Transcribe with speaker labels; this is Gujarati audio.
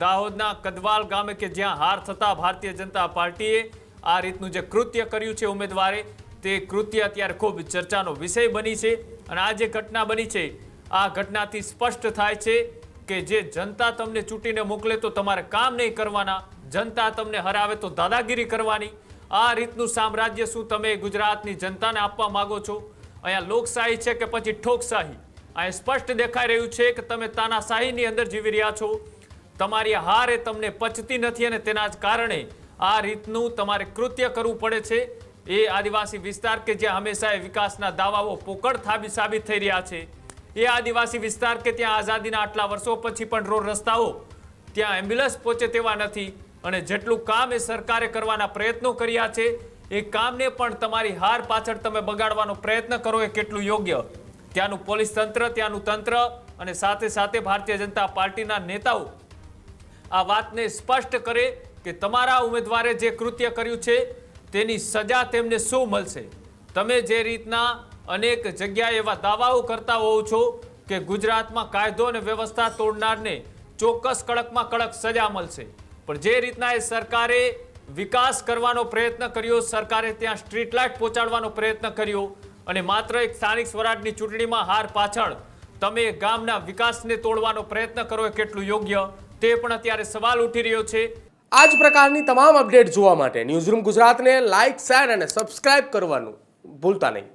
Speaker 1: દાહોદના કદવાલ ગામે કે જ્યાં હાર થતા ભારતીય જનતા પાર્ટીએ આ રીતનું જે કૃત્ય કર્યું છે ઉમેદવારે, તે કૃત્ય અત્યારે ખૂબ ચર્ચાનો વિષય બની છે. અને આ જે ઘટના બની છે, આ ઘટનાથી સ્પષ્ટ થાય છે કે જે જનતા તમને ચૂંટીને મોકલે તો તમારે કામ નહીં કરવાના, જનતા તમને હરાવે તો દાદાગીરી કરવાની. આ રીતનું સામ્રાજ્ય શું તમે ગુજરાતની જનતાને આપવા માંગો છો? અહીંયા લોકશાહી છે કે પછી ઠોકશાહી? અહીં સ્પષ્ટ દેખાઈ રહ્યું છે કે તમે તાનાશાહીની અંદર જીવી રહ્યા છો. તમારી હાર એ તમને પચતી નથી અને તેના જ કારણે આ રીતનું તમારે કૃત્ય કરવું પડે છે. એ આદિવાસી વિસ્તાર કે જ્યાં હંમેશા વિકાસના દાવાઓ પોકળ સાબિત થઈ રહ્યા છે, એ આદિવાસી વિસ્તાર કે ત્યાં આઝાદીના આટલા વર્ષો પછી પણ રોડ રસ્તાઓ, ત્યાં એમ્બ્યુલન્સ પહોંચે તેવા નથી. અને જેટલું કામ એ સરકારે કરવાના પ્રયત્નો કર્યા છે, એ કામને પણ તમારી હાર પાછળ તમે બગાડવાનો પ્રયત્ન કરો એ કેટલું યોગ્ય? ત્યાંનું પોલીસ તંત્ર, ત્યાંનું તંત્ર અને સાથે સાથે ભારતીય જનતા પાર્ટીના નેતાઓ આ વાતને સ્પષ્ટ કરે કે તમારા ઉમેદવારે જે કૃત્ય કર્યું છે તેની સજા તેમને શું મળશે. તમે જે રીતના અનેક જગ્યાએ એવા દાવાઓ કરતા હોવ છો કે ગુજરાતમાં કાયદો અને વ્યવસ્થા તોડનારને ચોક્કસ કડકમાં કડક સજા મળશે, પણ જે રીતના એ સરકારે વિકાસ કરવાનો પ્રયત્ન કર્યો, સરકારે ત્યાં સ્ટ્રીટ લાઇટ પહોંચાડવાનો પ્રયત્ન કર્યો અને માત્ર એક સ્થાનિક સ્વરાજની ચૂંટણીમાં હાર પાછળ તમે ગામના વિકાસને તોડવાનો પ્રયત્ન કરો એ કેટલું યોગ્ય? તે પણ અત્યારે સવાલ ઉઠી રહ્યો છે.
Speaker 2: આ જ પ્રકારની તમામ અપડેટ જોવા માટે ન્યૂઝરૂમ ગુજરાતને લાઇક, શેર અને સબસ્ક્રાઇબ કરવાનું ભૂલતા નહીં.